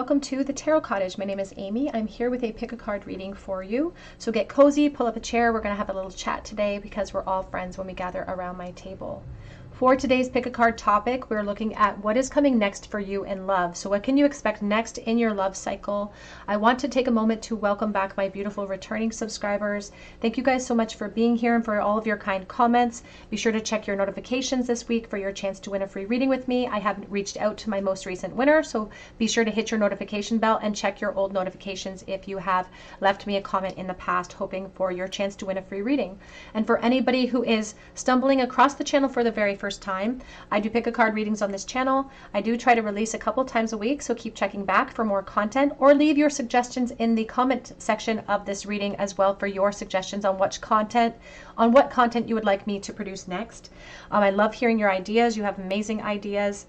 welcome to the Tarot Cottage. My name is Amy. I'm here with a pick a card reading for you. So get cozy, pull up a chair. We're going to have a little chat today because we're all friends when we gather around my table. For today's pick a card topic, we're looking at what is coming next for you in love. So what can you expect next in your love cycle? I want to take a moment to welcome back my beautiful returning subscribers. Thank you guys so much for being here and for all of your kind comments. Be sure to check your notifications this week for your chance to win a free reading with me. I haven't reached out to my most recent winner, so be sure to hit your notification bell and check your old notifications if you have left me a comment in the past hoping for your chance to win a free reading. And for anybody who is stumbling across the channel for the very first time, I do pick a card readings on this channel. I do try to release a couple times a week, so keep checking back for more content, or leave your suggestions in the comment section of this reading as well for your suggestions on what content you would like me to produce next. I love hearing your ideas. You have amazing ideas.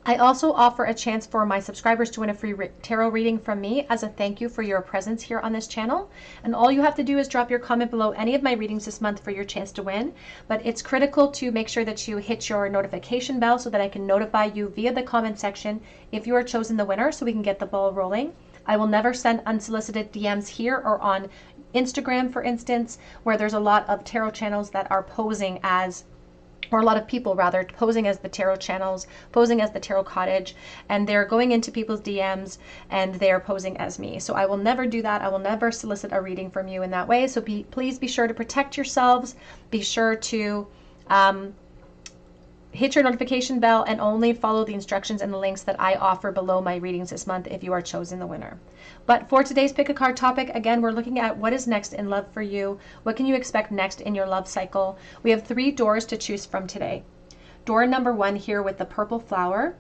I also offer a chance for my subscribers to win a free tarot reading from me as a thank you for your presence here on this channel. And all you have to do is drop your comment below any of my readings this month for your chance to win. But it's critical to make sure that you hit your notification bell so that I can notify you via the comment section if you are chosen the winner, so we can get the ball rolling. I will never send unsolicited DMs here or on Instagram, for instance, where there's a lot of tarot channels that are posing as, or a lot of people rather, posing as the tarot channels, posing as the Tarot Cottage, and they're going into people's DMs and they're posing as me. So I will never do that. I will never solicit a reading from you in that way. So please be sure to protect yourselves. Be sure to hit your notification bell and only follow the instructions and the links that I offer below my readings this month if you are chosen the winner. But for today's pick a card topic, again, we're looking at what is next in love for you. What can you expect next in your love cycle? We have 3 doors to choose from today. Door number 1 here with the purple flower.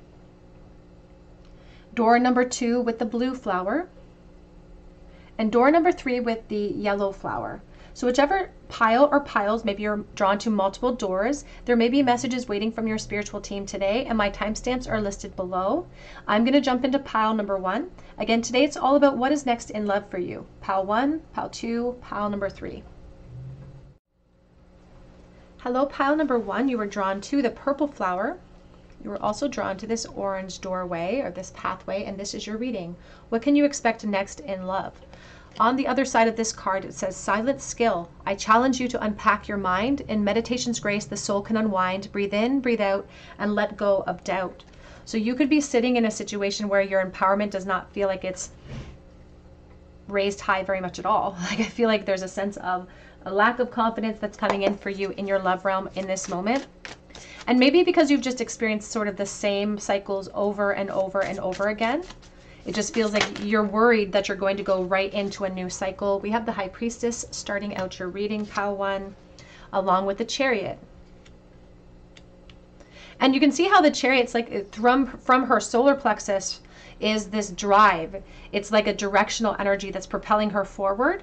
Door number 2 with the blue flower. And door number 3 with the yellow flower. So whichever pile or piles, maybe you're drawn to multiple doors, there may be messages waiting from your spiritual team today, and my timestamps are listed below. I'm going to jump into pile number 1. Again, today it's all about what is next in love for you. Pile 1, pile 2, pile number 3. Hello, pile number 1. You were drawn to the purple flower. You were also drawn to this orange doorway or this pathway, and this is your reading. What can you expect next in love? On the other side of this card, it says, Silent Skill. I challenge you to unpack your mind. In meditation's grace, the soul can unwind. Breathe in, breathe out, and let go of doubt. So you could be sitting in a situation where your empowerment does not feel like it's raised high very much at all. Like, I feel like there's a sense of a lack of confidence that's coming in for you in your love realm in this moment. And maybe because you've just experienced sort of the same cycles over and over and over again. It just feels like you're worried that you're going to go right into a new cycle. We have the High Priestess starting out your reading, pile 1, along with the Chariot. And you can see how the Chariot's like from her solar plexus is this drive. It's like a directional energy that's propelling her forward.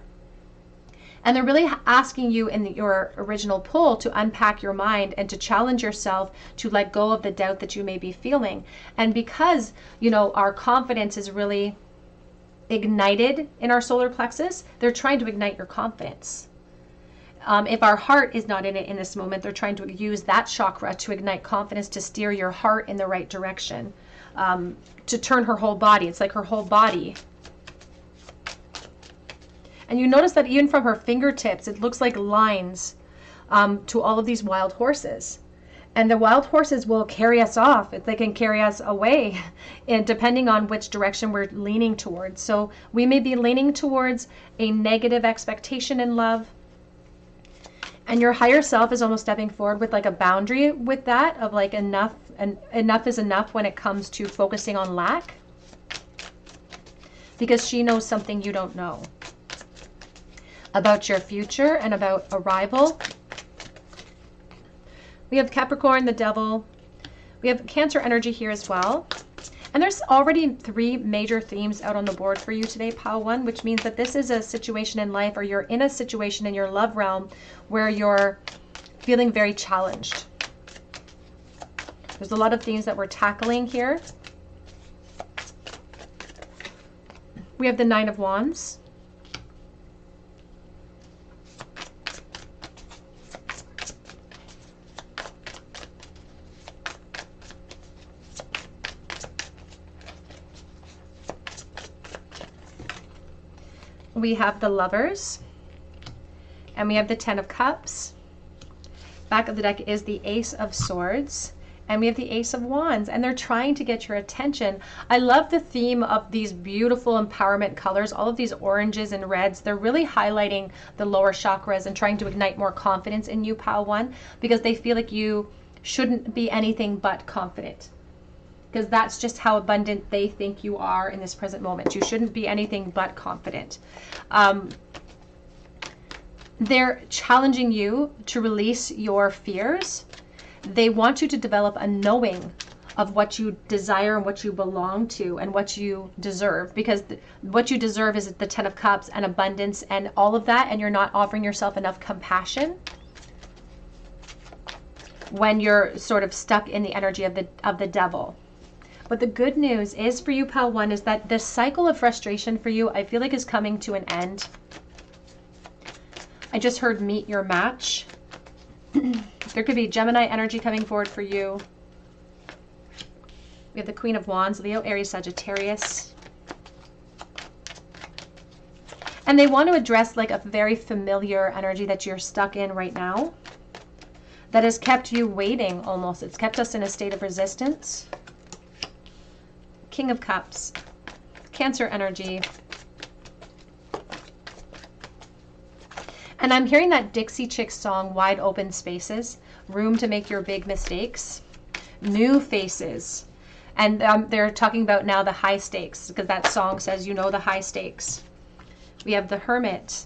And they're really asking you in your original pull to unpack your mind and to challenge yourself to let go of the doubt that you may be feeling. And because, you know, our confidence is really ignited in our solar plexus, they're trying to ignite your confidence. If our heart is not in it in this moment, they're trying to use that chakra to ignite confidence, to steer your heart in the right direction, to turn her whole body. It's like her whole body. And you notice that even from her fingertips, it looks like lines to all of these wild horses. And the wild horses will carry us off. They can carry us away, and depending on which direction we're leaning towards. So we may be leaning towards a negative expectation in love. And your higher self is almost stepping forward with like a boundary with that of like enough, and enough is enough when it comes to focusing on lack. Because she knows something you don't know about your future and about arrival. We have Capricorn, the Devil. We have Cancer energy here as well. And there's already 3 major themes out on the board for you today, pile 1, which means that this is a situation in life, or you're in a situation in your love realm where you're feeling very challenged. There's a lot of themes that we're tackling here. We have the 9 of Wands. We have the Lovers, and we have the Ten of Cups. Back of the deck is the Ace of Swords, and we have the Ace of Wands, and they're trying to get your attention. I love the theme of these beautiful empowerment colors, all of these oranges and reds. They're really highlighting the lower chakras and trying to ignite more confidence in you, Pile 1, because they feel like you shouldn't be anything but confident, because that's just how abundant they think you are in this present moment. You shouldn't be anything but confident. They're challenging you to release your fears. They want you to develop a knowing of what you desire and what you belong to and what you deserve, because what you deserve is the Ten of Cups and abundance and all of that, and you're not offering yourself enough compassion when you're sort of stuck in the energy of the devil. But the good news is for you, Pile 1, is that this cycle of frustration for you, I feel like, is coming to an end. I just heard meet your match. There could be Gemini energy coming forward for you. We have the Queen of Wands, Leo, Aries, Sagittarius. And they want to address like a very familiar energy that you're stuck in right now, that has kept you waiting almost. It's kept us in a state of resistance. King of Cups, Cancer energy. And I'm hearing that Dixie Chicks song, Wide Open Spaces, room to make your big mistakes, new faces. And they're talking about now the high stakes, because that song says, you know, the high stakes. We have the Hermit.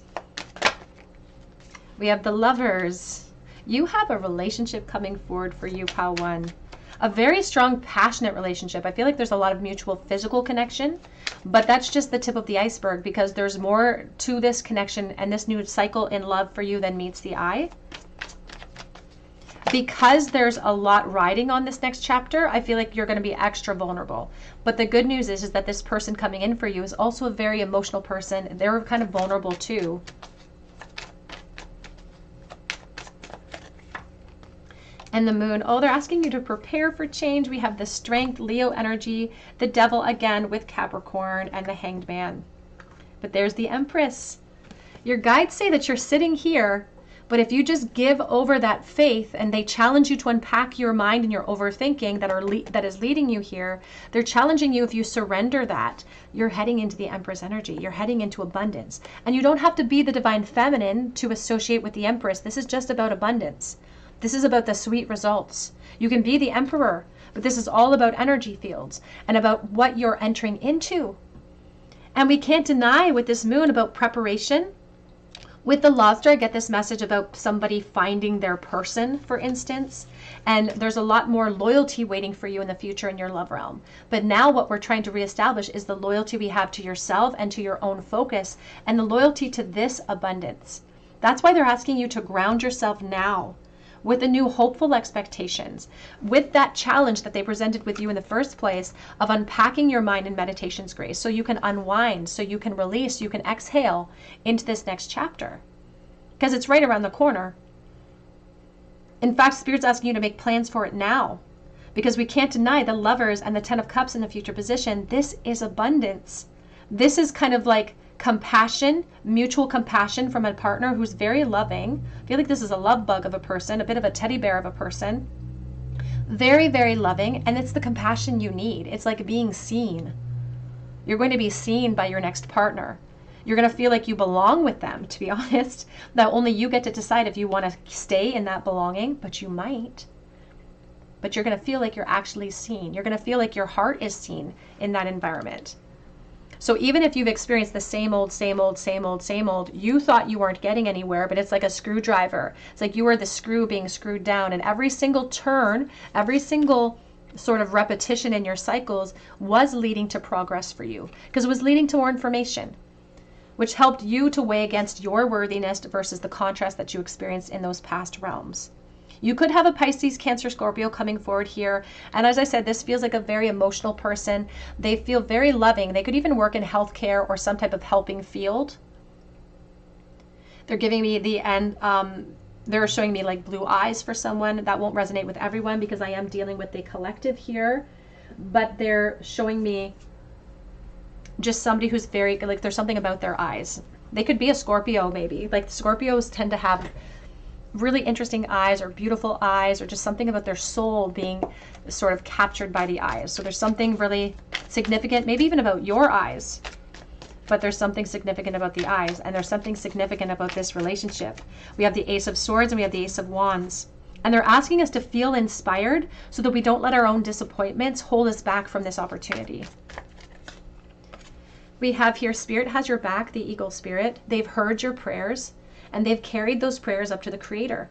We have the Lovers. You have a relationship coming forward for you, Pile 1. A very strong, passionate relationship. I feel like there's a lot of mutual physical connection, but that's just the tip of the iceberg, because there's more to this connection and this new cycle in love for you than meets the eye. Because there's a lot riding on this next chapter, I feel like you're going to be extra vulnerable. But the good news is that this person coming in for you is also a very emotional person. They're kind of vulnerable too. And the Moon, oh, they're asking you to prepare for change. We have the Strength, Leo energy, the Devil again with Capricorn, and the Hanged Man. But there's the Empress. Your guides say that you're sitting here, but if you just give over that faith and they challenge you to unpack your mind and your overthinking that is leading you here, they're challenging you. If you surrender that, you're heading into the Empress energy. You're heading into abundance. And you don't have to be the Divine Feminine to associate with the Empress. This is just about abundance. This is about the sweet results. You can be the Emperor, but this is all about energy fields and about what you're entering into. And we can't deny with this Moon about preparation. With the Lobster, I get this message about somebody finding their person, for instance, and there's a lot more loyalty waiting for you in the future in your love realm. But now what we're trying to reestablish is the loyalty we have to yourself and to your own focus, and the loyalty to this abundance. That's why they're asking you to ground yourself now with the new hopeful expectations, with that challenge that they presented with you in the first place of unpacking your mind in meditation's grace, so you can unwind, so you can release, you can exhale into this next chapter, because it's right around the corner. In fact, Spirit's asking you to make plans for it now, because we can't deny the Lovers and the Ten of Cups in the future position. This is abundance. This is kind of like compassion, mutual compassion from a partner who's very loving. I feel like this is a love bug of a person, a bit of a teddy bear of a person. Very, very loving, and it's the compassion you need. It's like being seen. You're going to be seen by your next partner. You're going to feel like you belong with them, to be honest. That only you get to decide if you want to stay in that belonging, but you might. But you're going to feel like you're actually seen. You're going to feel like your heart is seen in that environment. So even if you've experienced the same old, same old, same old, same old, you thought you weren't getting anywhere, but it's like a screwdriver. It's like you were the screw being screwed down, and every single turn, every single sort of repetition in your cycles was leading to progress for you, because it was leading to more information, which helped you to weigh against your worthiness versus the contrast that you experienced in those past realms. You could have a Pisces, Cancer, Scorpio coming forward here. And as I said, this feels like a very emotional person. They feel very loving. They could even work in healthcare or some type of helping field. They're giving me the end. They're showing me like blue eyes for someone. That won't resonate with everyone because I am dealing with the collective here. But they're showing me just somebody who's very, like, there's something about their eyes. They could be a Scorpio maybe. Like Scorpios tend to have really interesting eyes or beautiful eyes, or just something about their soul being sort of captured by the eyes. So there's something really significant, maybe even about your eyes, but there's something significant about the eyes, and there's something significant about this relationship. We have the Ace of Swords and we have the Ace of Wands. And they're asking us to feel inspired so that we don't let our own disappointments hold us back from this opportunity. We have here, Spirit has your back, the Eagle Spirit. They've heard your prayers, and they've carried those prayers up to the Creator.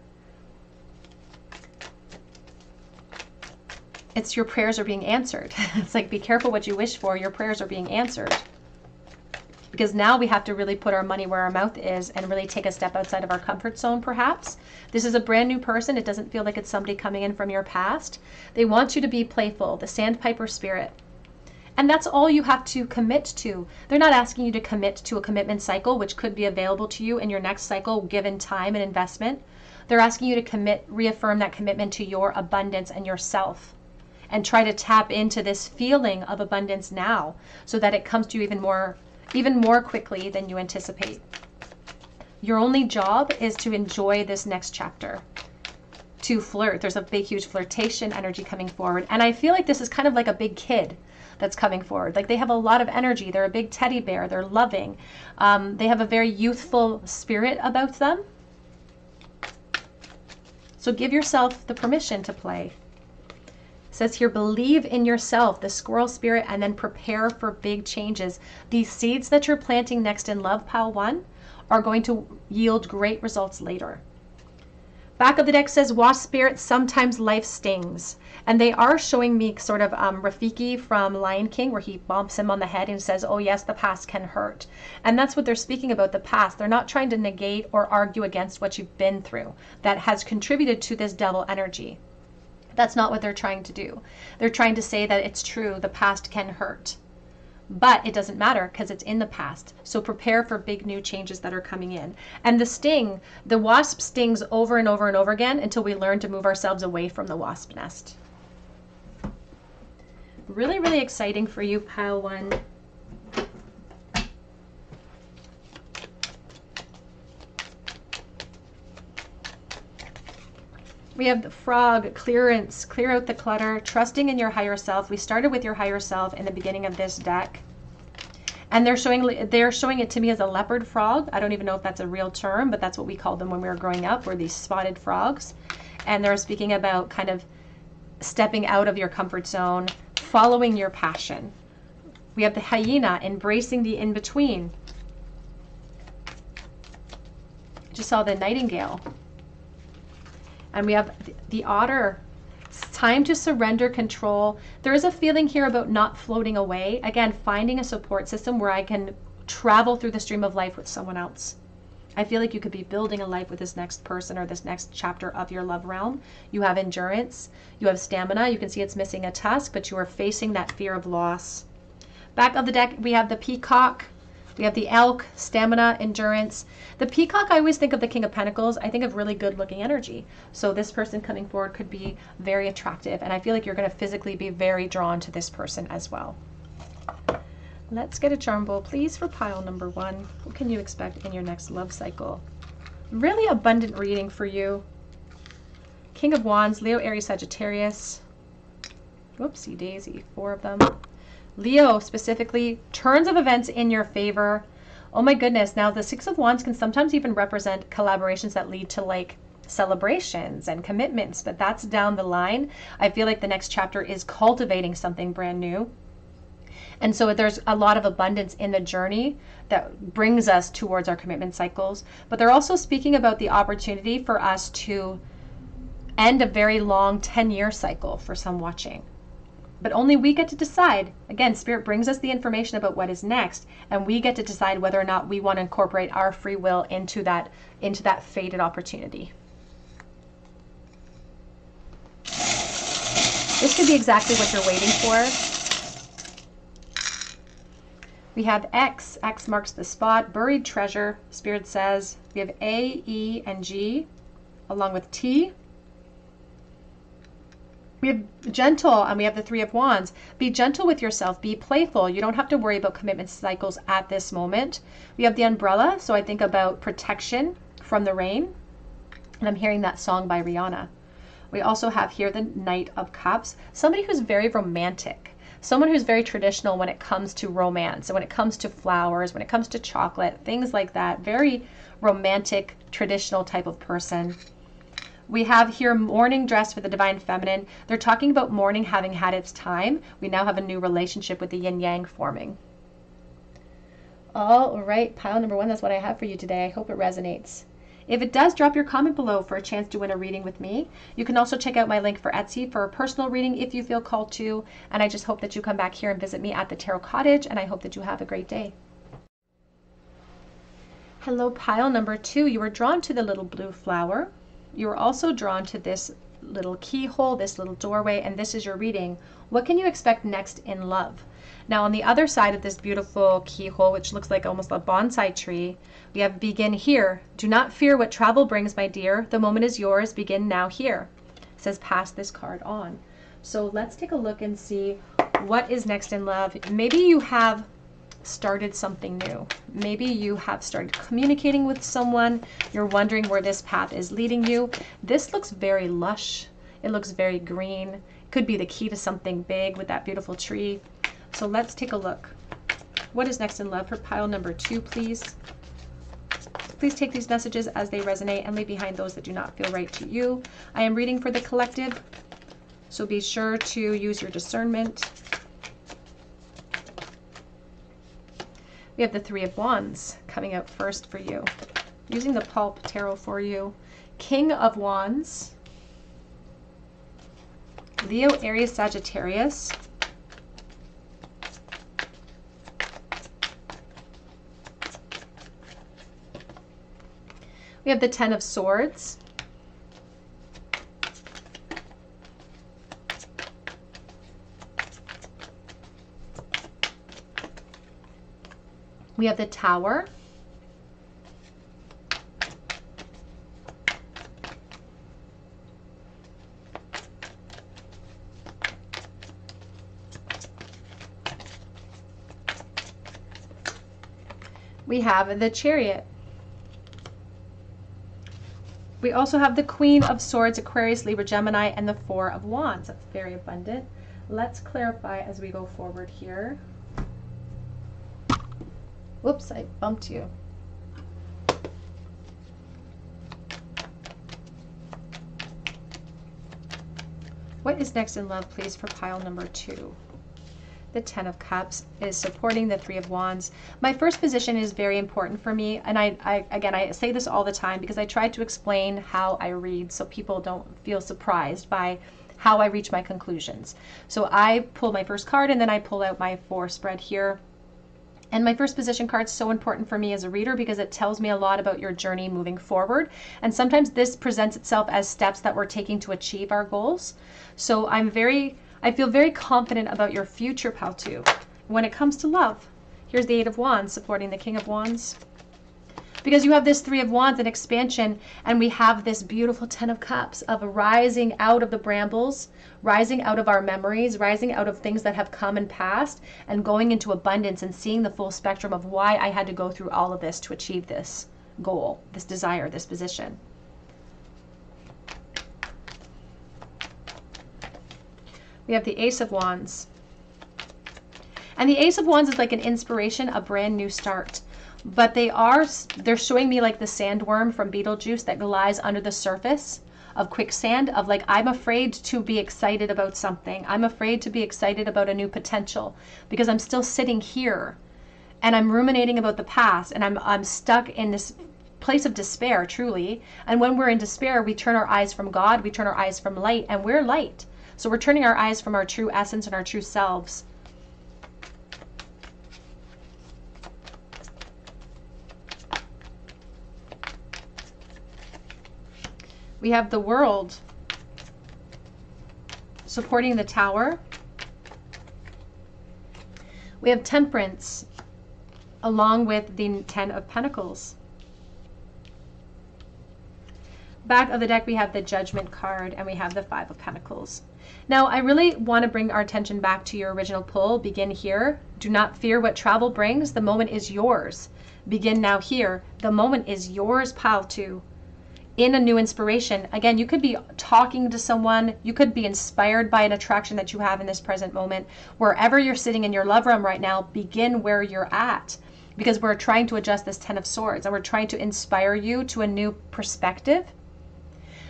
It's your prayers are being answered. It's like, be careful what you wish for. Your prayers are being answered. Because now we have to really put our money where our mouth is and really take a step outside of our comfort zone, perhaps. This is a brand new person. It doesn't feel like it's somebody coming in from your past. They want you to be playful, the Sandpiper Spirit. And that's all you have to commit to. They're not asking you to commit to a commitment cycle, which could be available to you in your next cycle, given time and investment. They're asking you to commit, reaffirm that commitment to your abundance and yourself, and try to tap into this feeling of abundance now so that it comes to you even more quickly than you anticipate. Your only job is to enjoy this next chapter, to flirt. There's a big, huge flirtation energy coming forward. And I feel like this is kind of like a big kid that's coming forward. Like, they have a lot of energy. They're a big teddy bear. They're loving. They have a very youthful spirit about them. So give yourself the permission to play. It says here, believe in yourself, the Squirrel Spirit, and then prepare for big changes. These seeds that you're planting next in love, pile 1, are going to yield great results later. Back of the deck says, Wasp Spirit, sometimes life stings. And they are showing me sort of Rafiki from Lion King, where he bumps him on the head and says, oh yes, the past can hurt. And that's what they're speaking about, the past. They're not trying to negate or argue against what you've been through that has contributed to this devil energy. That's not what they're trying to do. They're trying to say that it's true, the past can hurt. But it doesn't matter because it's in the past. So prepare for big new changes that are coming in. And the sting, the wasp stings over and over and over again until we learn to move ourselves away from the wasp nest. Really, really exciting for you, pile 1. We have the Frog, clearance, clear out the clutter, trusting in your higher self. We started with your higher self in the beginning of this deck. And they're showing it to me as a leopard frog. I don't even know if that's a real term, but that's what we called them when we were growing up, were these spotted frogs. And they're speaking about kind of stepping out of your comfort zone, following your passion. We have the hyena, embracing the in-between. Just saw the nightingale. And we have the otter. It's time to surrender control. There is a feeling here about not floating away. Again, finding a support system where I can travel through the stream of life with someone else. I feel like you could be building a life with this next person or this next chapter of your love realm. You have endurance. You have stamina. You can see it's missing a tusk, but you are facing that fear of loss. Back of the deck, we have the peacock. We have the elk, stamina, endurance. The peacock, I always think of the King of Pentacles. I think of really good looking energy. So this person coming forward could be very attractive. And I feel like you're going to physically be very drawn to this person as well. Let's get a charm bowl, please, for pile number 1. What can you expect in your next love cycle? Really abundant reading for you. King of Wands, Leo, Aries, Sagittarius. Whoopsie daisy, 4 of them. Leo, specifically, turns of events in your favor. Oh my goodness. Now, the 6 of Wands can sometimes even represent collaborations that lead to like celebrations and commitments, but that's down the line. I feel like the next chapter is cultivating something brand new. And so there's a lot of abundance in the journey that brings us towards our commitment cycles. But they're also speaking about the opportunity for us to end a very long 10-year cycle for some watching. But only we get to decide. Again, Spirit brings us the information about what is next, and we get to decide whether or not we want to incorporate our free will into that fated opportunity. This could be exactly what you're waiting for. We have X. X marks the spot. Buried treasure, Spirit says. We have A, E, and G, along with T. We have gentle, and we have the Three of Wands. Be gentle with yourself. Be playful. You don't have to worry about commitment cycles at this moment. We have the Umbrella, so I think about protection from the rain. And I'm hearing that song by Rihanna. We also have here the Knight of Cups. Somebody who's very romantic. Someone who's very traditional when it comes to romance, and when it comes to flowers, when it comes to chocolate, things like that. Very romantic, traditional type of person. We have here mourning dress for the divine feminine. They're talking about mourning having had its time. We now have a new relationship with the yin yang forming. All right, pile number 1, that's what I have for you today. I hope it resonates. If it does, drop your comment below for a chance to win a reading with me. You can also check out my link for Etsy for a personal reading if you feel called to. And I just hope that you come back here and visit me at the Tarot Cottage, and I hope that you have a great day. Hello, pile number 2. You were drawn to the little blue flower. You were also drawn to this little keyhole, this little doorway, and this is your reading. What can you expect next in love? Now on the other side of this beautiful keyhole, which looks like almost a bonsai tree, we have begin here. Do not fear what travel brings, my dear. The moment is yours. Begin now here. It says pass this card on. So let's take a look and see what is next in love. Maybe you have started something new. Maybe you have started communicating with someone. You're wondering where this path is leading you. This looks very lush. It looks very green. It could be the key to something big with that beautiful tree. So let's take a look. What is next in love for pile number 2, please? Please take these messages as they resonate and leave behind those that do not feel right to you. I am reading for the collective, so be sure to use your discernment. We have the Three of Wands coming out first for you. Using the Pulp Tarot for you. King of Wands. Leo, Aries, Sagittarius. We have the Ten of Swords. We have the Tower. We have the Chariot. We also have the Queen of Swords, Aquarius, Libra, Gemini, and the Four of Wands. That's very abundant. Let's clarify as we go forward here. Whoops, I bumped you. What is next in love, please, for pile number 2? The Ten of Cups is supporting the Three of Wands. My first position is very important for me, and I say this all the time because I try to explain how I read so people don't feel surprised by how I reach my conclusions. So I pull my first card and then I pull out my 4 spread here. And my first position card is so important for me as a reader because it tells me a lot about your journey moving forward. And sometimes this presents itself as steps that we're taking to achieve our goals. So I feel very confident about your future, pile 2. When it comes to love, here's the Eight of Wands supporting the King of Wands. Because you have this Three of Wands and expansion, and we have this beautiful Ten of Cups of rising out of the brambles, rising out of our memories, rising out of things that have come and passed, and going into abundance and seeing the full spectrum of why I had to go through all of this to achieve this goal, this desire, this position. We have the Ace of Wands. And the Ace of Wands is like an inspiration, a brand new start. But they're showing me like the sandworm from Beetlejuice that lies under the surface of quicksand, of like, I'm afraid to be excited about something. I'm afraid to be excited about a new potential because I'm still sitting here and I'm ruminating about the past, and I'm stuck in this place of despair, truly. And when we're in despair, we turn our eyes from God, we turn our eyes from light, and we're light. So we're turning our eyes from our true essence and our true selves. We have the World supporting the Tower. We have Temperance along with the Ten of Pentacles. Back of the deck, we have the Judgment card, and we have the Five of Pentacles. Now, I really want to bring our attention back to your original pull. Begin here. Do not fear what travel brings. The moment is yours. Begin now here. The moment is yours, pile 2. In a new inspiration. Again, you could be talking to someone. You could be inspired by an attraction that you have in this present moment. Wherever you're sitting in your love realm right now, begin where you're at. Because we're trying to adjust this 10 of Swords and we're trying to inspire you to a new perspective.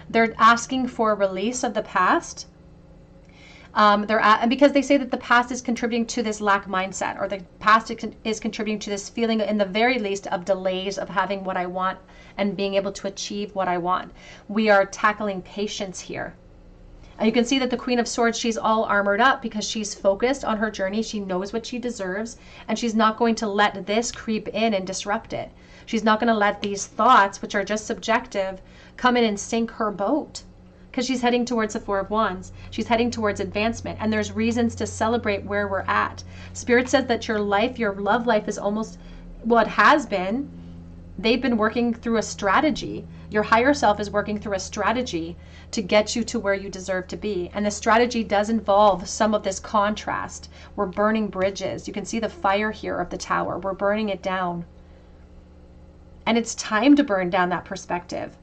They're asking for a release of the past. Because they say that the past is contributing to this lack mindset, or the past is contributing to this feeling, in the very least, of delays of having what I want and being able to achieve what I want. We are tackling patience here. And you can see that the Queen of Swords, she's all armored up because she's focused on her journey. She knows what she deserves, and she's not going to let this creep in and disrupt it. She's not going to let these thoughts, which are just subjective, come in and sink her boat. Because she's heading towards the Four of Wands. She's heading towards advancement, and there's reasons to celebrate where we're at. Spirit says that your life, your love life, is almost, well, it has been. They've been working through a strategy. Your higher self is working through a strategy to get you to where you deserve to be. And the strategy does involve some of this contrast. We're burning bridges. You can see the fire here of the Tower. We're burning it down. And it's time to burn down that perspective.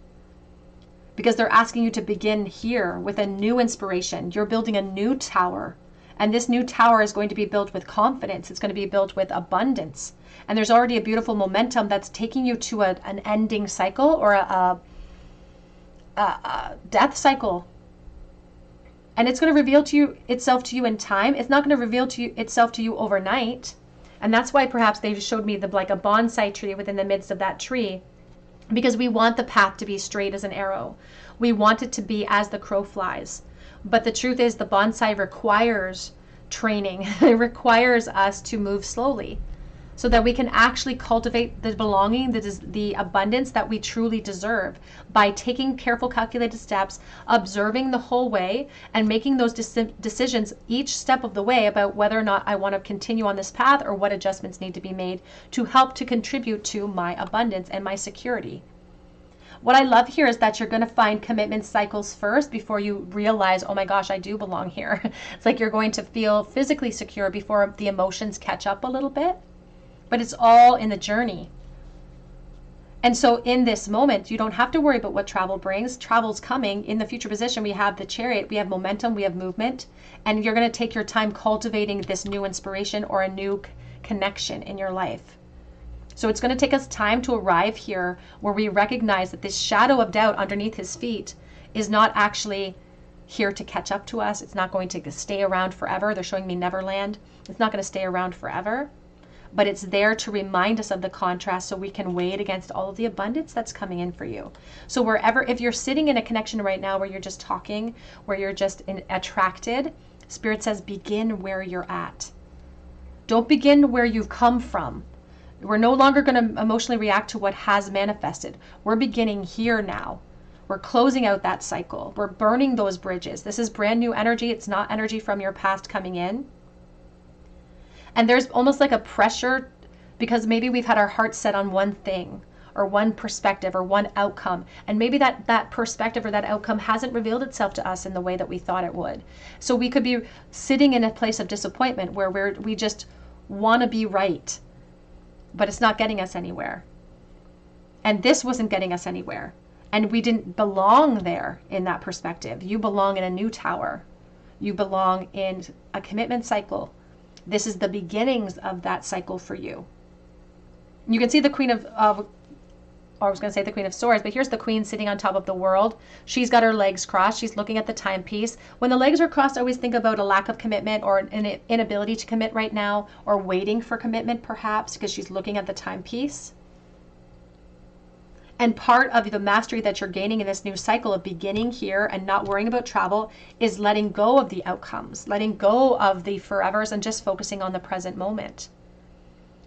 Because they're asking you to begin here with a new inspiration. You're building a new tower. And this new tower is going to be built with confidence. It's going to be built with abundance. And there's already a beautiful momentum that's taking you to an ending cycle, or a death cycle. And it's going to reveal itself to you in time. It's not going to reveal itself to you overnight. And that's why perhaps they showed me like a bonsai tree within the midst of that tree. Because we want the path to be straight as an arrow. We want it to be as the crow flies. But the truth is, the bonsai requires training. It requires us to move slowly so that we can actually cultivate the belonging, the abundance that we truly deserve, by taking careful, calculated steps, observing the whole way, and making those decisions each step of the way about whether or not I want to continue on this path, or what adjustments need to be made to help to contribute to my abundance and my security. What I love here is that you're going to find commitment cycles first before you realize, oh my gosh, I do belong here. It's like you're going to feel physically secure before the emotions catch up a little bit. But it's all in the journey. And so in this moment, you don't have to worry about what travel brings. Travel's coming. In the future position, we have the Chariot, we have momentum, we have movement, and you're going to take your time cultivating this new inspiration or a new connection in your life. So it's going to take us time to arrive here where we recognize that this shadow of doubt underneath his feet is not actually here to catch up to us. It's not going to stay around forever. They're showing me Neverland. It's not going to stay around forever. But it's there to remind us of the contrast so we can weigh it against all of the abundance that's coming in for you. So wherever, if you're sitting in a connection right now where you're just talking, where you're just attracted, Spirit says begin where you're at. Don't begin where you've come from. We're no longer going to emotionally react to what has manifested. We're beginning here now. We're closing out that cycle. We're burning those bridges. This is brand new energy. It's not energy from your past coming in. And there's almost like a pressure because maybe we've had our hearts set on one thing or one perspective or one outcome. And maybe that perspective or that outcome hasn't revealed itself to us in the way that we thought it would. So we could be sitting in a place of disappointment where we just want to be right, but it's not getting us anywhere. And this wasn't getting us anywhere. And we didn't belong there in that perspective. You belong in a new tower. You belong in a commitment cycle. This is the beginnings of that cycle for you. You can see the Queen of I was going to say the Queen of Swords, but here's the Queen sitting on top of the world. She's got her legs crossed. She's looking at the timepiece. When the legs are crossed, I always think about a lack of commitment or an inability to commit right now, or waiting for commitment perhaps, because she's looking at the timepiece. And part of the mastery that you're gaining in this new cycle of beginning here and not worrying about travel is letting go of the outcomes, letting go of the forevers and just focusing on the present moment.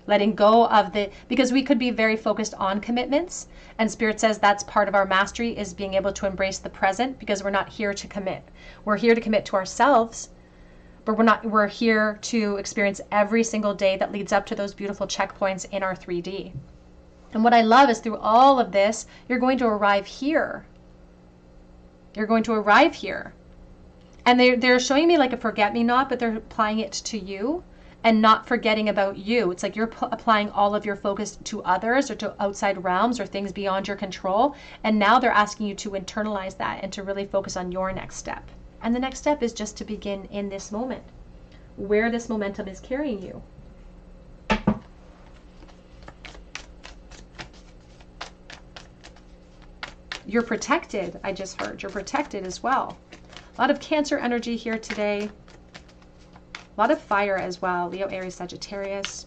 Letting go of because we could be very focused on commitments, and Spirit says that's part of our mastery, is being able to embrace the present, because we're not here to commit. We're here to commit to ourselves, but we're here to experience every single day that leads up to those beautiful checkpoints in our 3D. And what I love is through all of this, you're going to arrive here. You're going to arrive here. And they're showing me like a forget-me-not, but they're applying it to you and not forgetting about you. It's like you're applying all of your focus to others or to outside realms or things beyond your control. And now they're asking you to internalize that and to really focus on your next step. And the next step is just to begin in this moment, where this momentum is carrying you. You're protected, I just heard. You're protected as well. A lot of Cancer energy here today. A lot of fire as well. Leo, Aries, Sagittarius.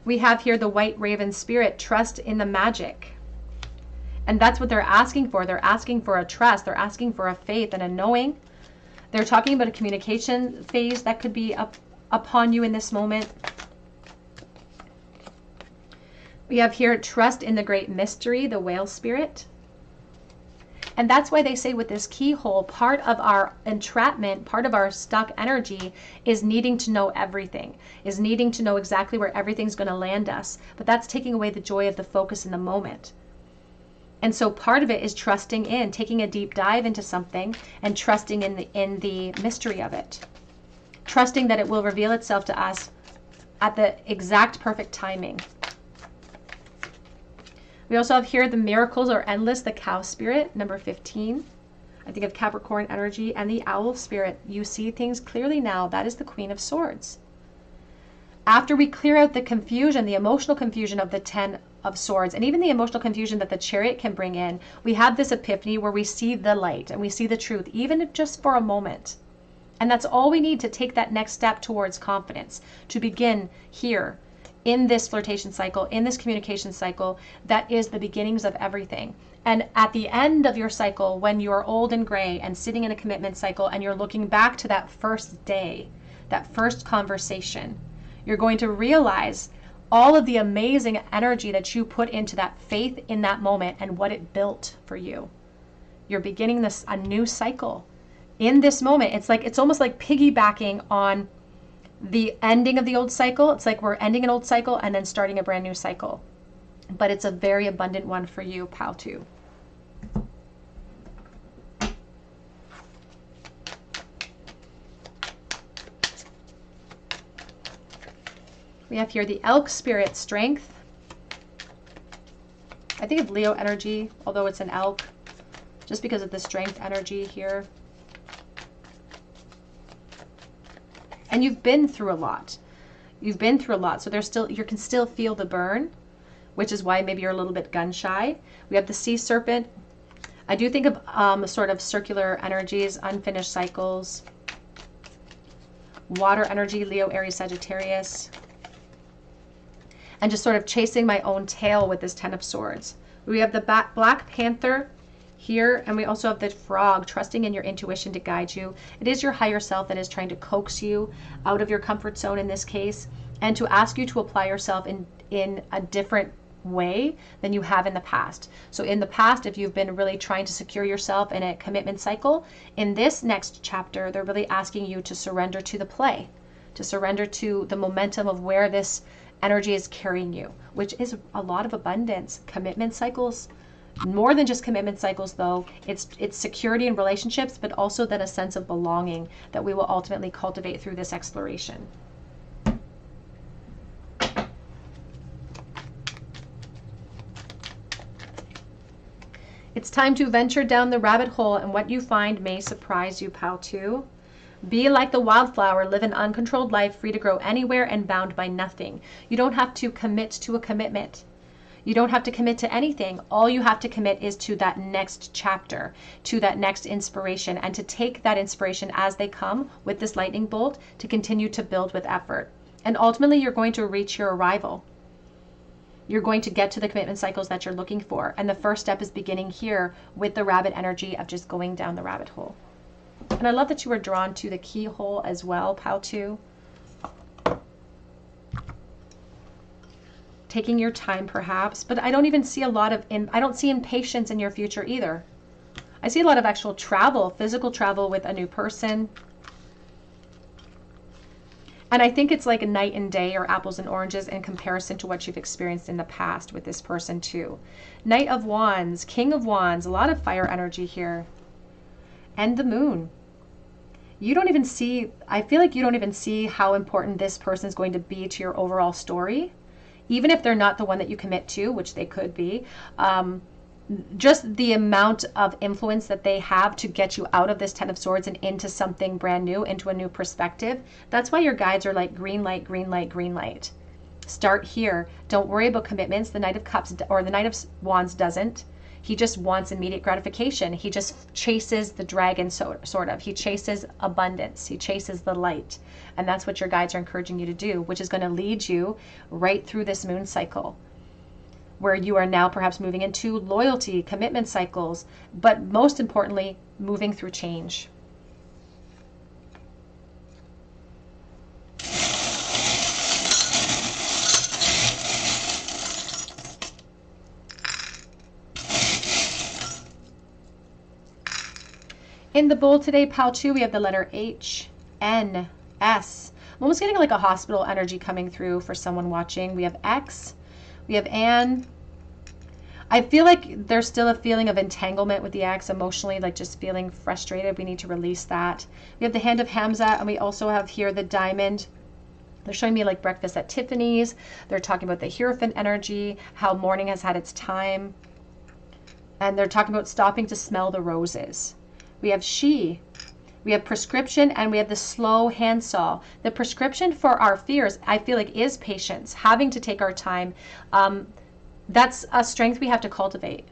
We have here the White Raven Spirit, trust in the magic. And that's what they're asking for. They're asking for a trust. They're asking for a faith and a knowing. They're talking about a communication phase that could be upon you in this moment. We have here trust in the great mystery, the Whale Spirit. And that's why they say with this keyhole, part of our entrapment, part of our stuck energy is needing to know everything, is needing to know exactly where everything's going to land us. But that's taking away the joy of the focus in the moment. And so part of it is trusting in, taking a deep dive into something and trusting in the mystery of it. Trusting that it will reveal itself to us at the exact perfect timing. We also have here the miracles are endless, the Cow Spirit, number 15. I think of Capricorn energy and the Owl Spirit. You see things clearly now. That is the Queen of Swords. After we clear out the confusion, the emotional confusion of the 10 of Swords, and even the emotional confusion that the Chariot can bring in, we have this epiphany where we see the light and we see the truth, even if just for a moment. And that's all we need to take that next step towards confidence, to begin here. In this flirtation cycle, in this communication cycle, that is the beginnings of everything. And at the end of your cycle, when you're old and gray and sitting in a commitment cycle and you're looking back to that first day, that first conversation, you're going to realize all of the amazing energy that you put into that faith in that moment and what it built for you. You're beginning a new cycle. In this moment, it's almost like piggybacking on the ending of the old cycle. It's like we're ending an old cycle and then starting a brand new cycle. But it's a very abundant one for you, pal, too. We have here the Elk Spirit, strength. I think of Leo energy, although it's an elk, just because of the strength energy here. And you've been through a lot. You've been through a lot. So you can still feel the burn, which is why maybe you're a little bit gun shy. We have the Sea Serpent. I do think of sort of circular energies, unfinished cycles. Water energy, Leo, Aries, Sagittarius. And just sort of chasing my own tail with this 10 of Swords. We have the Black Panther here, and we also have the Frog, trusting in your intuition to guide you. It is your higher self that is trying to coax you out of your comfort zone in this case, and to ask you to apply yourself in a different way than you have in the past. So in the past, if you've been really trying to secure yourself in a commitment cycle, in this next chapter, they're really asking you to surrender to the play, to surrender to the momentum of where this energy is carrying you, which is a lot of abundance. Commitment cycles, more than just commitment cycles though, it's security in relationships, but also then a sense of belonging that we will ultimately cultivate through this exploration. It's time to venture down the rabbit hole, and what you find may surprise you, pal, too. Be like the wildflower, live an uncontrolled life, free to grow anywhere and bound by nothing. You don't have to commit to a commitment. You don't have to commit to anything. All you have to commit is to that next chapter, to that next inspiration, and to take that inspiration as they come with this lightning bolt to continue to build with effort. And ultimately, you're going to reach your arrival. You're going to get to the commitment cycles that you're looking for. And the first step is beginning here with the rabbit energy of just going down the rabbit hole. And I love that you were drawn to the keyhole as well, pal, too. Taking your time perhaps, but I don't even see a lot of, I don't see impatience in your future either. I see a lot of actual travel, physical travel with a new person. And I think it's like a night and day or apples and oranges in comparison to what you've experienced in the past with this person too. Knight of Wands, King of Wands, a lot of fire energy here. And the Moon. You don't even see, I feel like you don't even see how important this person is going to be to your overall story. Even if they're not the one that you commit to, which they could be. Just the amount of influence that they have to get you out of this Ten of Swords and into something brand new, into a new perspective. That's why your guides are like green light, green light, green light. Start here. Don't worry about commitments. The Knight of Cups or the Knight of Wands doesn't. He just wants immediate gratification. He just chases the dragon, sort of. He chases abundance. He chases the light. And that's what your guides are encouraging you to do, which is going to lead you right through this moon cycle, where you are now perhaps moving into loyalty, commitment cycles, but most importantly, moving through change. In the bowl today, pile 2, we have the letter H, N, S. I'm almost getting like a hospital energy coming through for someone watching. We have X, we have Anne. I feel like there's still a feeling of entanglement with the X emotionally, like just feeling frustrated. We need to release that. We have the Hand of Hamza, and we also have here the Diamond. They're showing me like breakfast at Tiffany's. They're talking about the Hierophant energy, how morning has had its time. And they're talking about stopping to smell the roses. We have she, we have prescription, and we have the slow handsaw. The prescription for our fears, I feel like, is patience, having to take our time. That's a strength we have to cultivate.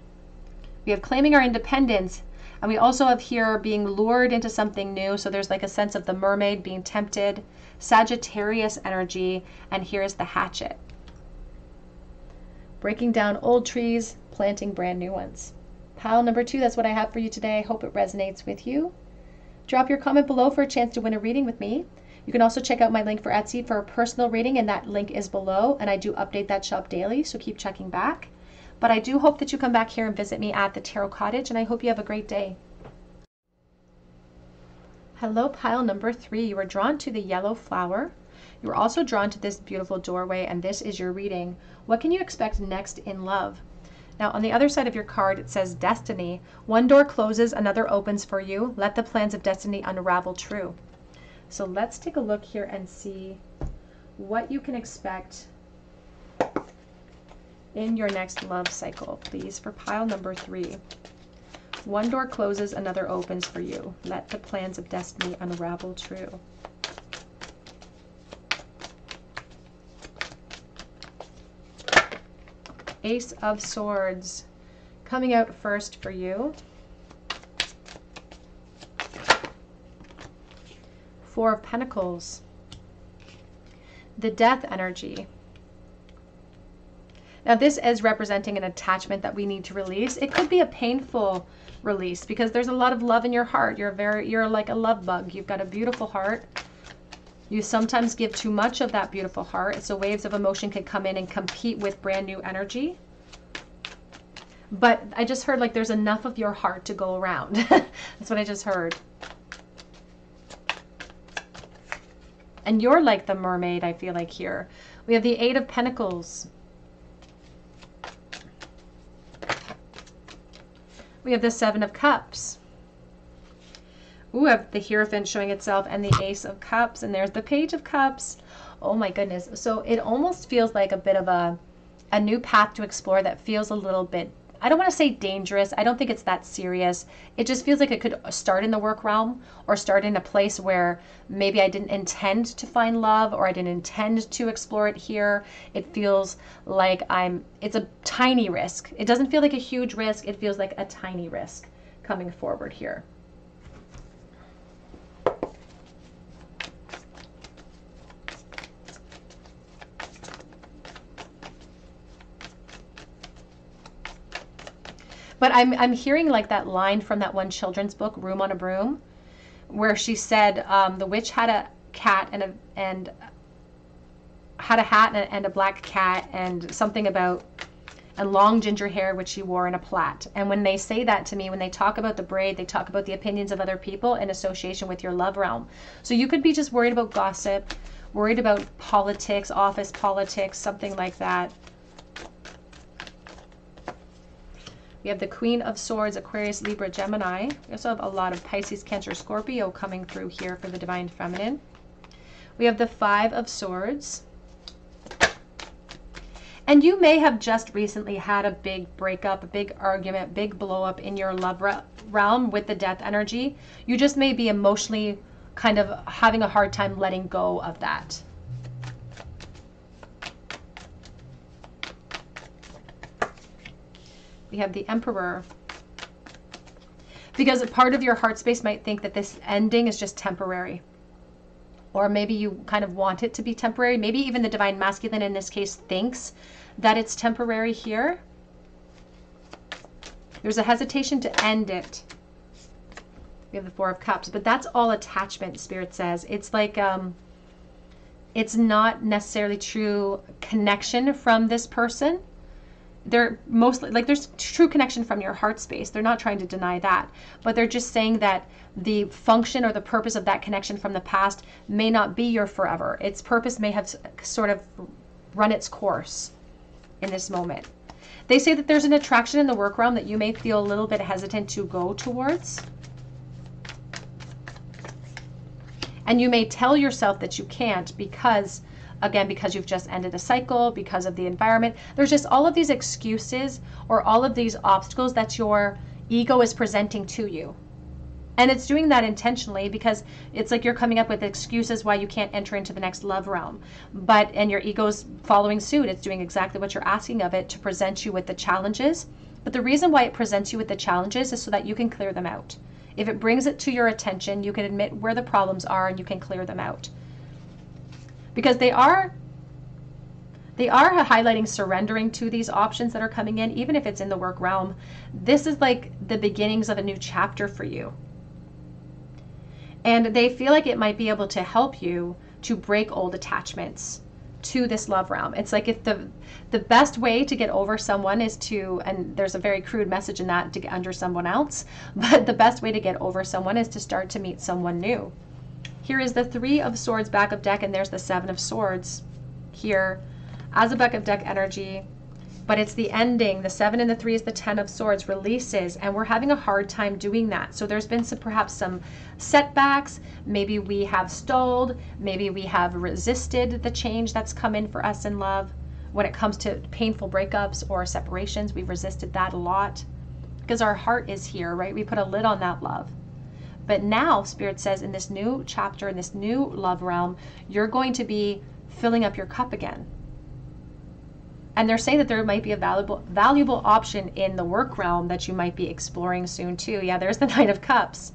We have claiming our independence, and we also have here being lured into something new. So there's like a sense of the mermaid being tempted, Sagittarius energy, and here is the hatchet. Breaking down old trees, planting brand new ones. Pile number 2, that's what I have for you today. I hope it resonates with you. Drop your comment below for a chance to win a reading with me. You can also check out my link for Etsy for a personal reading, and that link is below, and I do update that shop daily, so keep checking back. But I do hope that you come back here and visit me at the Tarot Cottage, and I hope you have a great day. Hello, pile number 3. You were drawn to the yellow flower. You were also drawn to this beautiful doorway, and this is your reading. What can you expect next in love? Now, on the other side of your card, it says destiny. One door closes, another opens for you. Let the plans of destiny unravel true. So let's take a look here and see what you can expect in your next love cycle, please, for pile number 3. One door closes, another opens for you. Let the plans of destiny unravel true. Ace of Swords coming out first for you. Four of Pentacles. The Death energy. Now this is representing an attachment that we need to release. It could be a painful release because there's a lot of love in your heart. You're like a love bug. You've got a beautiful heart. You sometimes give too much of that beautiful heart, so waves of emotion can come in and compete with brand new energy. But I just heard like there's enough of your heart to go around. That's what I just heard. And you're like the mermaid, I feel like here. We have the Eight of Pentacles. We have the Seven of Cups. Ooh, I have the Hierophant showing itself and the Ace of Cups, and there's the Page of Cups. Oh my goodness. So it almost feels like a bit of a new path to explore that feels a little bit, I don't want to say dangerous. I don't think it's that serious. It just feels like it could start in the work realm or start in a place where maybe I didn't intend to find love or I didn't intend to explore it here. It feels like it's a tiny risk. It doesn't feel like a huge risk. It feels like a tiny risk coming forward here. But I'm hearing like that line from that one children's book, Room on a Broom, where she said the witch had a cat and had a hat and a black cat and something about and long ginger hair which she wore in a plait. And when they say that to me, when they talk about the braid, they talk about the opinions of other people in association with your love realm. So you could be just worried about gossip, worried about politics, office politics, something like that. We have the Queen of Swords, Aquarius, Libra, Gemini. We also have a lot of Pisces, Cancer, Scorpio coming through here for the Divine Feminine. We have the Five of Swords. And you may have just recently had a big breakup, a big argument, big blow up in your love realm with the Death energy. You just may be emotionally kind of having a hard time letting go of that. We have the Emperor. Because a part of your heart space might think that this ending is just temporary. Or maybe you kind of want it to be temporary. Maybe even the Divine Masculine in this case thinks that it's temporary here. There's a hesitation to end it. We have the Four of Cups, but that's all attachment, Spirit says. It's like, it's not necessarily true connection from this person. They're mostly, like, there's true connection from your heart space. They're not trying to deny that, but they're just saying that the function or the purpose of that connection from the past may not be your forever. Its purpose may have sort of run its course in this moment. They say that there's an attraction in the work realm that you may feel a little bit hesitant to go towards. And you may tell yourself that you can't because, again, because you've just ended a cycle, because of the environment. There's just all of these excuses or all of these obstacles that your ego is presenting to you. And it's doing that intentionally because it's like you're coming up with excuses why you can't enter into the next love realm. And your ego's following suit. It's doing exactly what you're asking of it to present you with the challenges. But the reason why it presents you with the challenges is so that you can clear them out. If it brings it to your attention, you can admit where the problems are and you can clear them out. Because they are highlighting surrendering to these options that are coming in, even if it's in the work realm. This is like the beginnings of a new chapter for you. And they feel like it might be able to help you to break old attachments to this love realm. It's like if the best way to get over someone is to, and there's a very crude message in that, to get under someone else, but the best way to get over someone is to start to meet someone new. Here is the Three of Swords back of deck, and there's the Seven of Swords here as a back of deck energy. But it's the ending. The 7 and the 3 is the 10 of Swords, releases, and we're having a hard time doing that. So there's been perhaps some setbacks. Maybe we have stalled. Maybe we have resisted the change that's come in for us in love. When it comes to painful breakups or separations, we've resisted that a lot because our heart is here, right? We put a lid on that love. But now, Spirit says, in this new chapter, in this new love realm, you're going to be filling up your cup again. And they're saying that there might be a valuable option in the work realm that you might be exploring soon too. Yeah, there's the Knight of Cups.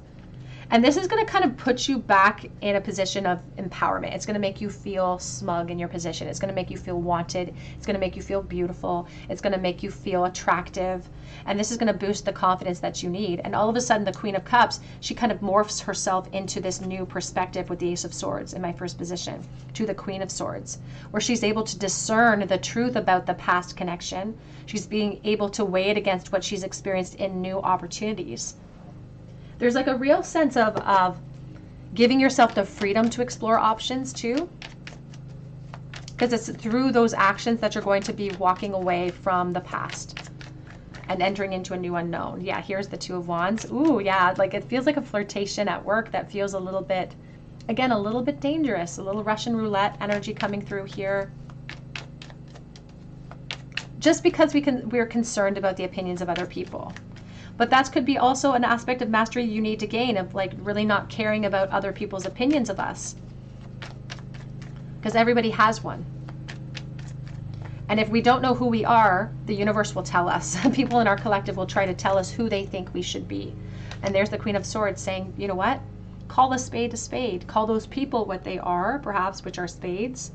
And this is going to kind of put you back in a position of empowerment. It's going to make you feel smug in your position. It's going to make you feel wanted. It's going to make you feel beautiful. It's going to make you feel attractive. And this is going to boost the confidence that you need. And all of a sudden, the Queen of Cups, she kind of morphs herself into this new perspective with the Ace of Swords in my first position to the Queen of Swords, where she's able to discern the truth about the past connection. She's being able to weigh it against what she's experienced in new opportunities. There's like a real sense of giving yourself the freedom to explore options too. Because it's through those actions that you're going to be walking away from the past and entering into a new unknown. Yeah, here's the Two of Wands. Ooh, yeah, like it feels like a flirtation at work that feels a little bit, again, a little bit dangerous. A little Russian roulette energy coming through here. Just because we're concerned about the opinions of other people. But that could be also an aspect of mastery you need to gain, of like really not caring about other people's opinions of us. Because everybody has one. And if we don't know who we are, the universe will tell us. People in our collective will try to tell us who they think we should be. And there's the Queen of Swords saying, you know what? Call a spade a spade. Call those people what they are, perhaps, which are spades.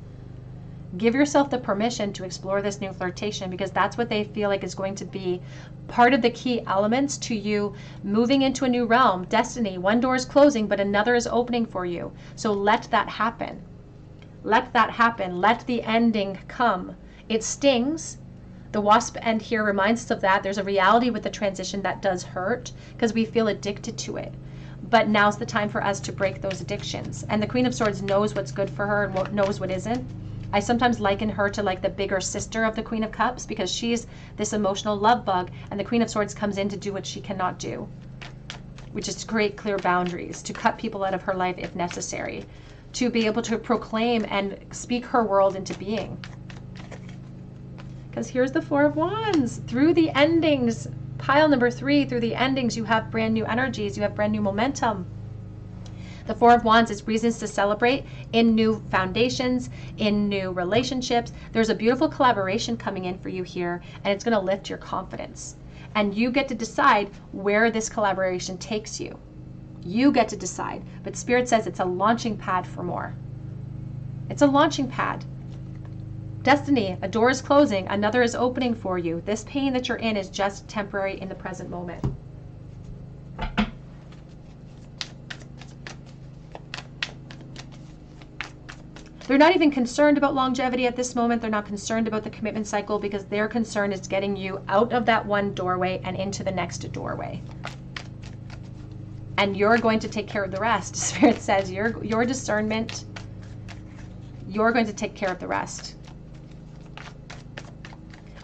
Give yourself the permission to explore this new flirtation, because that's what they feel like is going to be part of the key elements to you moving into a new realm. Destiny, one door is closing, but another is opening for you. So let that happen. Let that happen. Let the ending come. It stings. The wasp end here reminds us of that. There's a reality with the transition that does hurt because we feel addicted to it. but now's the time for us to break those addictions. And the Queen of Swords knows what's good for her and what knows what isn't. I sometimes liken her to like the bigger sister of the Queen of Cups, because she's this emotional love bug, and the Queen of Swords comes in to do what she cannot do, which is to create clear boundaries, to cut people out of her life if necessary, to be able to proclaim and speak her world into being. Because here's the Four of Wands. Through the endings, pile number 3, through the endings, you have brand new energies, you have brand new momentum. The Four of Wands is reasons to celebrate in new foundations, in new relationships. There's a beautiful collaboration coming in for you here, and it's going to lift your confidence. And you get to decide where this collaboration takes you. You get to decide. But Spirit says it's a launching pad for more. It's a launching pad. Destiny, a door is closing, another is opening for you. This pain that you're in is just temporary in the present moment. They're not even concerned about longevity at this moment. They're not concerned about the commitment cycle, because their concern is getting you out of that one doorway and into the next doorway. And you're going to take care of the rest. Spirit says your discernment, you're going to take care of the rest.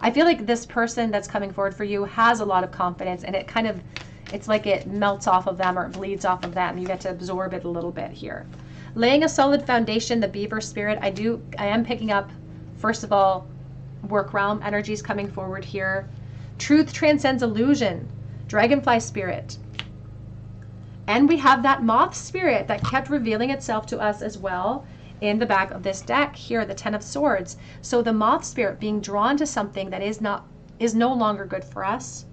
I feel like this person that's coming forward for you has a lot of confidence, and it's like it melts off of them or it bleeds off of them. You get to absorb it a little bit here. Laying a solid foundation, the Beaver Spirit, I am picking up, first of all, work realm energies coming forward here. Truth transcends illusion, Dragonfly Spirit. And we have that Moth Spirit that kept revealing itself to us as well in the back of this deck here, the Ten of Swords. So the Moth Spirit being drawn to something that is no longer good for us.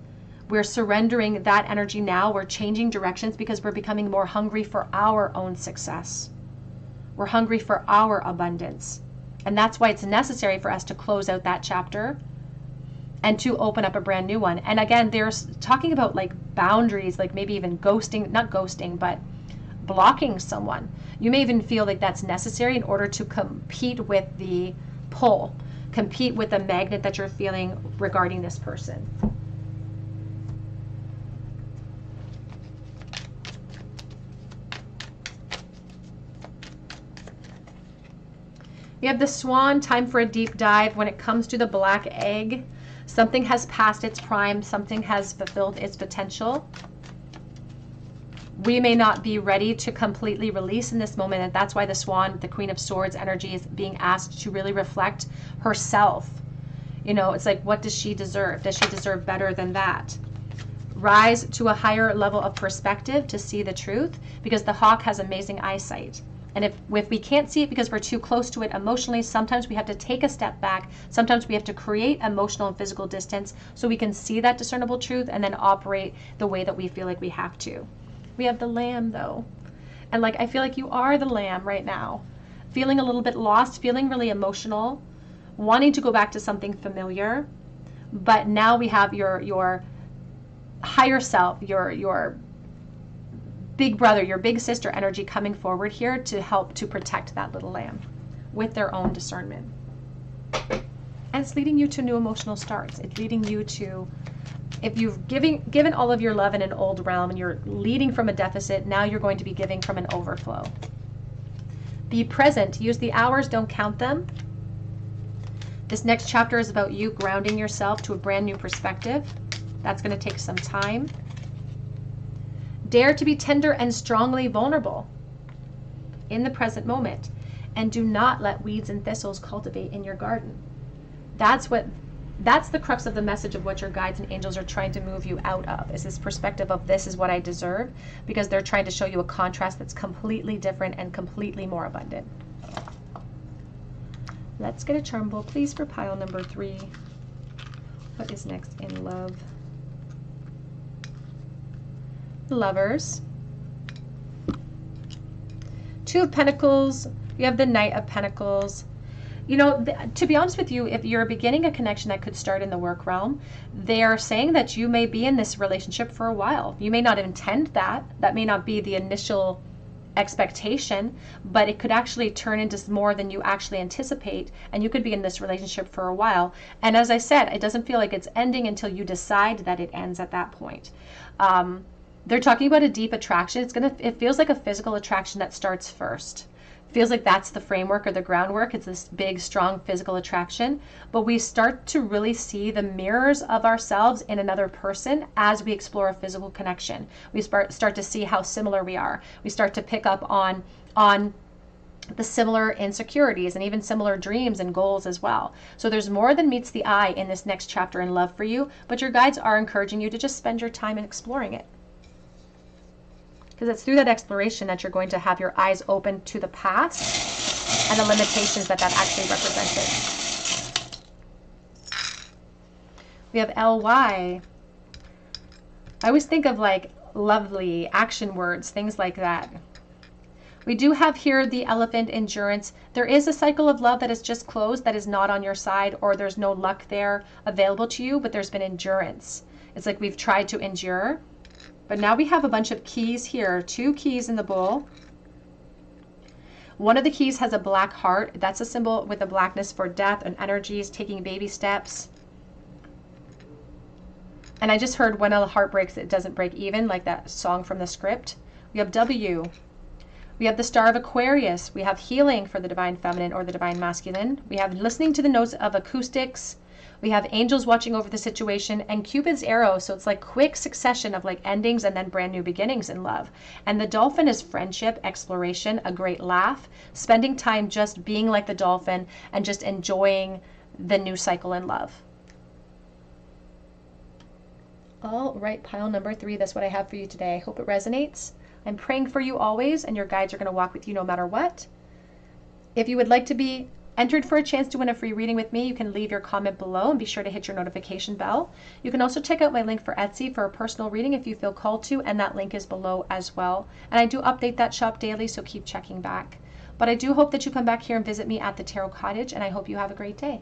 We're surrendering that energy now. We're changing directions because we're becoming more hungry for our own success. We're hungry for our abundance. And that's why it's necessary for us to close out that chapter and to open up a brand new one. And again, there's talking about like boundaries, like maybe even ghosting, not ghosting, but blocking someone. You may even feel like that's necessary in order to compete with the pull, compete with the magnet that you're feeling regarding this person. We have the Swan, time for a deep dive. When it comes to the black egg, something has passed its prime, something has fulfilled its potential. We may not be ready to completely release in this moment, and that's why the Swan, the Queen of Swords energy, is being asked to really reflect herself. You know, it's like, what does she deserve? Does she deserve better than that? Rise to a higher level of perspective to see the truth, because the hawk has amazing eyesight. And if we can't see it because we're too close to it emotionally, sometimes we have to take a step back. Sometimes we have to create emotional and physical distance so we can see that discernible truth and then operate the way that we feel like we have to. We have the Lamb though. And like, I feel like you are the Lamb right now. Feeling a little bit lost, feeling really emotional, wanting to go back to something familiar. But now we have your higher self, your big brother, your big sister energy coming forward here to help to protect that little lamb with their own discernment. And it's leading you to new emotional starts. It's leading you to, if you've given all of your love in an old realm and you're leading from a deficit, now you're going to be giving from an overflow. Be present. Use the hours, don't count them. This next chapter is about you grounding yourself to a brand new perspective. That's going to take some time. Dare to be tender and strongly vulnerable in the present moment, and do not let weeds and thistles cultivate in your garden. That's the crux of the message of what your guides and angels are trying to move you out of, is this perspective of this is what I deserve, because they're trying to show you a contrast that's completely different and completely more abundant. Let's get a charm bowl, please, for pile number 3. What is next in love? Lovers. 2 of Pentacles. You have the Knight of Pentacles. You know, to be honest with you, if you're beginning a connection that could start in the work realm, they are saying that you may be in this relationship for a while. You may not intend that. That may not be the initial expectation, but it could actually turn into more than you actually anticipate, and you could be in this relationship for a while. And as I said, it doesn't feel like it's ending until you decide that it ends at that point. They're talking about a deep attraction. It feels like a physical attraction that starts first. Feels like that's the framework or the groundwork. It's this big, strong physical attraction. But we start to really see the mirrors of ourselves in another person as we explore a physical connection. We start to see how similar we are. We start to pick up on the similar insecurities and even similar dreams and goals as well. So there's more than meets the eye in this next chapter in love for you, but your guides are encouraging you to just spend your time in exploring it. Because it's through that exploration that you're going to have your eyes open to the past and the limitations that actually represented. We have LY. I always think of like lovely action words, things like that. We do have here the elephant, endurance. There is a cycle of love that is just closed, that is not on your side, or there's no luck there available to you, but there's been endurance. It's like we've tried to endure. But now we have a bunch of keys here, 2 keys in the bowl. One of the keys has a black heart. That's a symbol with the blackness for death and energies, taking baby steps. And I just heard when a heart breaks, it doesn't break even, like that song from the script. We have W. We have the Star of Aquarius. We have healing for the divine feminine or the divine masculine. We have listening to the notes of acoustics. We have angels watching over the situation, and Cupid's arrow. So it's like quick succession of like endings and then brand new beginnings in love. And the dolphin is friendship, exploration, a great laugh, spending time just being like the dolphin and just enjoying the new cycle in love. All right, pile number 3. That's what I have for you today. I hope it resonates. I'm praying for you always, and your guides are going to walk with you no matter what. If you would like to be entered for a chance to win a free reading with me, you can leave your comment below and be sure to hit your notification bell. You can also check out my link for Etsy for a personal reading if you feel called to, and that link is below as well. And I do update that shop daily, so keep checking back. But I do hope that you come back here and visit me at the Tarot Cottage, and I hope you have a great day.